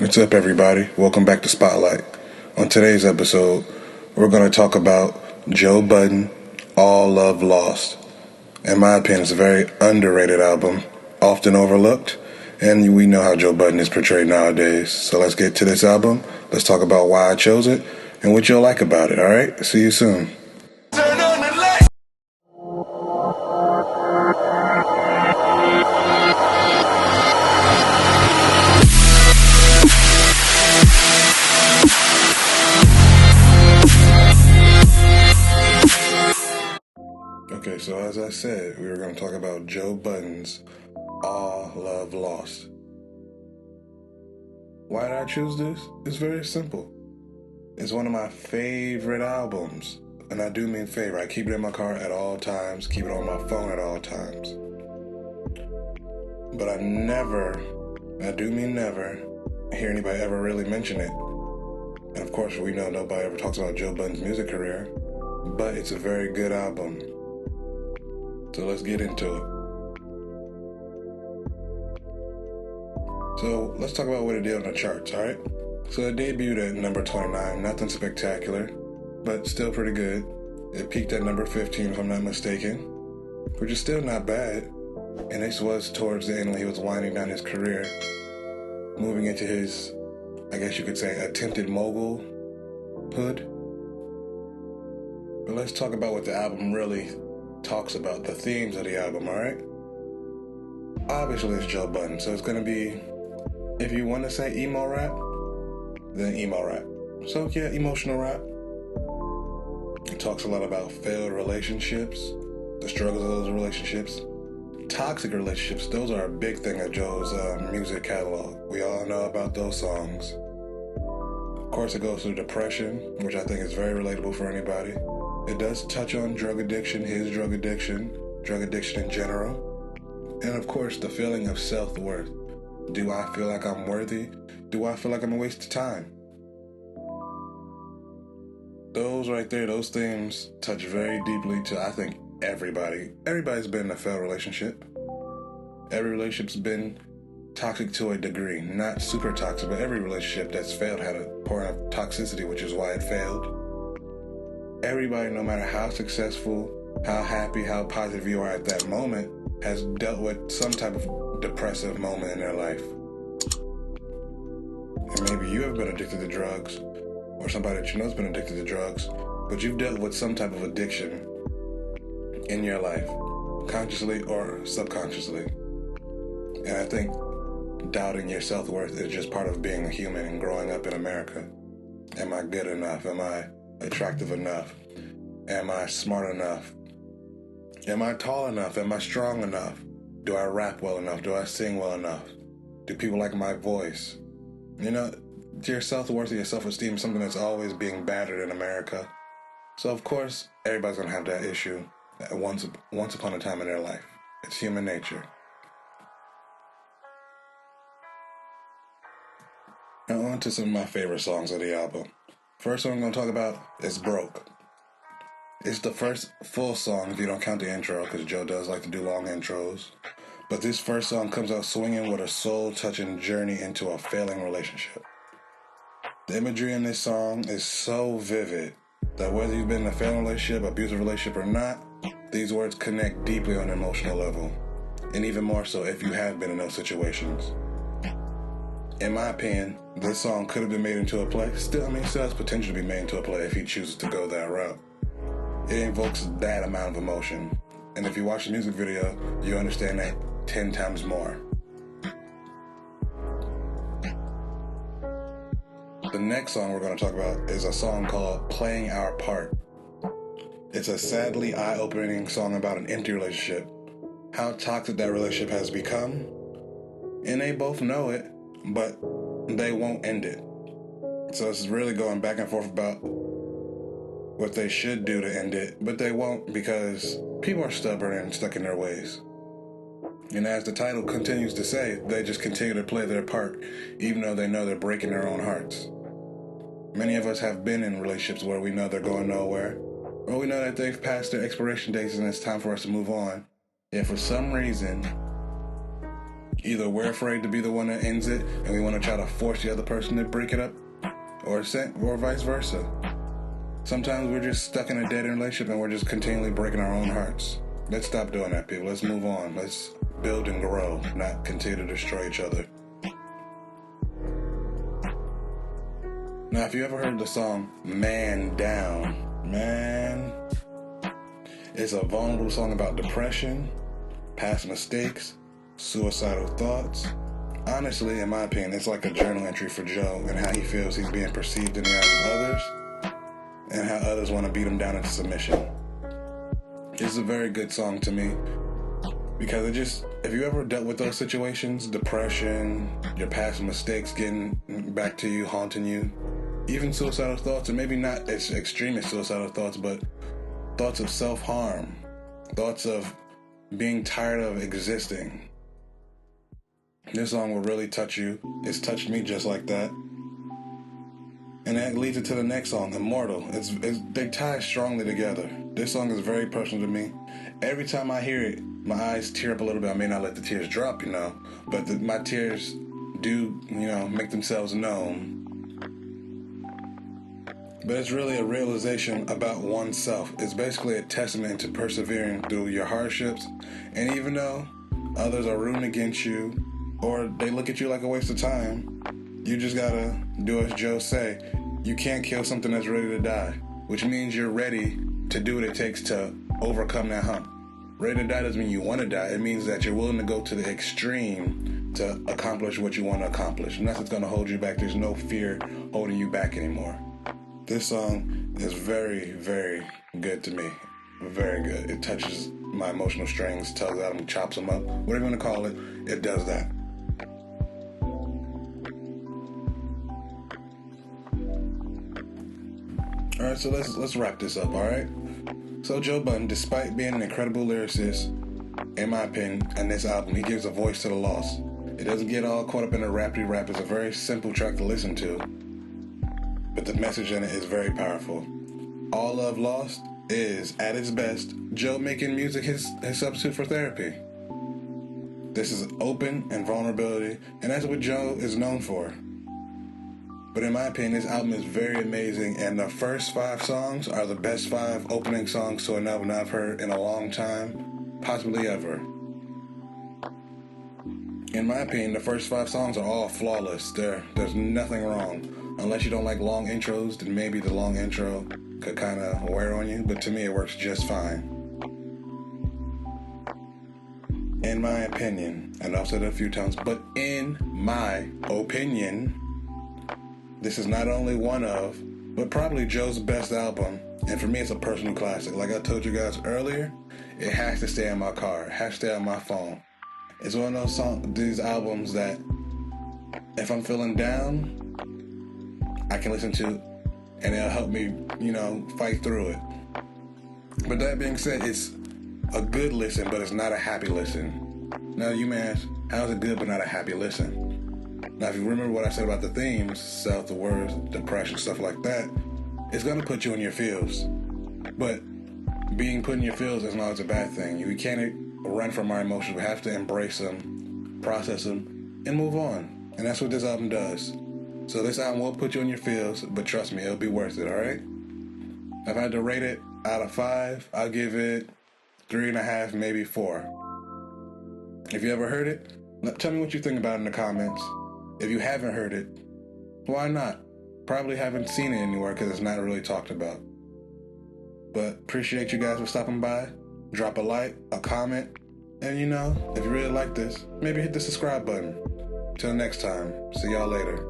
What's up, everybody? Welcome back to Spotlight. On today's episode, we're going to talk about Joe Budden, All Love Lost. In my opinion, it's a very underrated album, often overlooked, and we know how Joe Budden is portrayed nowadays. So let's get to this album. Let's talk about why I chose it and what you'll like about it, alright? See you soon. Turn on the light. Okay, so as I said, we were going to talk about Joe Budden's All Love Lost. Why did I choose this? It's very simple. It's one of my favorite albums. And I do mean favorite. I keep it in my car at all times, keep it on my phone at all times. But I do mean never, hear anybody ever really mention it. And of course, we know nobody ever talks about Joe Budden's music career. But it's a very good album. So let's get into it. So let's talk about what it did on the charts, alright? So it debuted at number 29, nothing spectacular, but still pretty good. It peaked at number 15 if I'm not mistaken, which is still not bad. And this was towards the end when he was winding down his career, moving into his, I guess you could say, attempted mogulhood. But let's talk about what the album really talks about, the themes of the album, alright? Obviously it's Joe Budden, so it's gonna be, if you want to say emo rap, then emo rap. So yeah, emotional rap. It talks a lot about failed relationships, the struggles of those relationships, toxic relationships. Those are a big thing of Joe's music catalog. We all know about those songs. Of course, it goes through depression, which I think is very relatable for anybody. It does touch on drug addiction, his drug addiction in general, and of course the feeling of self-worth. Do I feel like I'm worthy? Do I feel like I'm a waste of time? Those right there, those themes touch very deeply to, I think, everybody. Everybody's been in a failed relationship. Every relationship's been toxic to a degree. Not super toxic, but every relationship that's failed had a point of toxicity, which is why it failed. Everybody, no matter how successful, how happy, how positive you are at that moment, has dealt with some type of depressive moment in their life. And maybe you have been addicted to drugs, or somebody that you know has been addicted to drugs, but you've dealt with some type of addiction in your life, consciously or subconsciously. And I think doubting your self-worth is just part of being a human and growing up in America. Am I good enough? Am I attractive enough? Am I smart enough? Am I tall enough? Am I strong enough? Do I rap well enough? Do I sing well enough? Do people like my voice? You know, your self-worth or your self-esteem is something that's always being battered in America. So of course, everybody's gonna have that issue once upon a time in their life. It's human nature. Now on to some of my favorite songs of the album. First one I'm gonna talk about is Broke. It's the first full song if you don't count the intro, because Joe does like to do long intros. But this first song comes out swinging with a soul-touching journey into a failing relationship. The imagery in this song is so vivid that whether you've been in a failing relationship, abusive relationship or not, these words connect deeply on an emotional level. And even more so if you have been in those situations. In my opinion, this song could have been made into a play. Still has potential to be made into a play if he chooses to go that route. It invokes that amount of emotion. And if you watch the music video, you understand that 10 times more. The next song we're going to talk about is a song called Playing Our Part. It's a sadly eye-opening song about an empty relationship, how toxic that relationship has become, and they both know it, but they won't end it. So it's really going back and forth about what they should do to end it, but they won't because people are stubborn and stuck in their ways. And as the title continues to say, they just continue to play their part, even though they know they're breaking their own hearts. Many of us have been in relationships where we know they're going nowhere, or we know that they've passed their expiration dates and it's time for us to move on. Yet for some reason, Either we're afraid to be the one that ends it and we want to try to force the other person to break it up, or vice versa. Sometimes we're just stuck in a dead-end relationship and we're just continually breaking our own hearts. Let's stop doing that, people. Let's move on. Let's build and grow, not continue to destroy each other. Now, if you ever heard the song Man Down, man, it's a vulnerable song about depression, past mistakes, suicidal thoughts. Honestly, in my opinion, it's like a journal entry for Joe and how he feels he's being perceived in the eyes of others and how others want to beat him down into submission. It's a very good song to me because if you ever dealt with those situations, depression, your past mistakes getting back to you, haunting you, even suicidal thoughts, or maybe not as extreme as suicidal thoughts, but thoughts of self-harm, thoughts of being tired of existing. This song will really touch you. It's touched me just like that. And that leads it to the next song, Immortal. They tie strongly together. This song is very personal to me. Every time I hear it, my eyes tear up a little bit. I may not let the tears drop, but my tears do, make themselves known. But it's really a realization about oneself. It's basically a testament to persevering through your hardships. And even though others are rooting against you, or they look at you like a waste of time, you just gotta do as Joe say. You can't kill something that's ready to die, which means you're ready to do what it takes to overcome that hump. Ready to die doesn't mean you want to die. It means that you're willing to go to the extreme to accomplish what you want to accomplish. Nothing's gonna hold you back. There's no fear holding you back anymore. This song is very, very good to me. Very good. It touches my emotional strings, tugs at them, chops them up, whatever you want to call it, it does that. Alright, so let's wrap this up, alright? So Joe Budden, despite being an incredible lyricist, in my opinion, in this album, he gives a voice to the lost. It doesn't get all caught up in a rappity rap. It's a very simple track to listen to, but the message in it is very powerful. All Love Lost is, at its best, Joe making music his substitute for therapy. This is open and vulnerability, and that's what Joe is known for. But in my opinion, this album is very amazing, and the first 5 songs are the best 5 opening songs to an album I've heard in a long time, possibly ever. In my opinion, the first 5 songs are all flawless. There's nothing wrong. Unless you don't like long intros, then maybe the long intro could kind of wear on you, but to me it works just fine. In my opinion, and I've said it a few times, but in my opinion, this is not only one of, but probably Joe's best album, and for me it's a personal classic. Like I told you guys earlier, it has to stay in my car, it has to stay on my phone. It's one of these albums that if I'm feeling down, I can listen to, and it'll help me, fight through it. But that being said, it's a good listen, but it's not a happy listen. Now you may ask, how is it good but not a happy listen? Now if you remember what I said about the themes, self-worth, depression, stuff like that, it's going to put you in your feels. But being put in your feels is not always a bad thing. We can't run from our emotions. We have to embrace them, process them, and move on. And that's what this album does. So this album will put you in your feels, but trust me, it'll be worth it, alright? If I had to rate it out of 5, I'll give it 3.5, maybe 4. If you ever heard it, tell me what you think about it in the comments. If you haven't heard it, why not? Probably haven't seen it anywhere because it's not really talked about. But appreciate you guys for stopping by. Drop a like, a comment, and if you really like this, maybe hit the subscribe button. Till next time, see y'all later.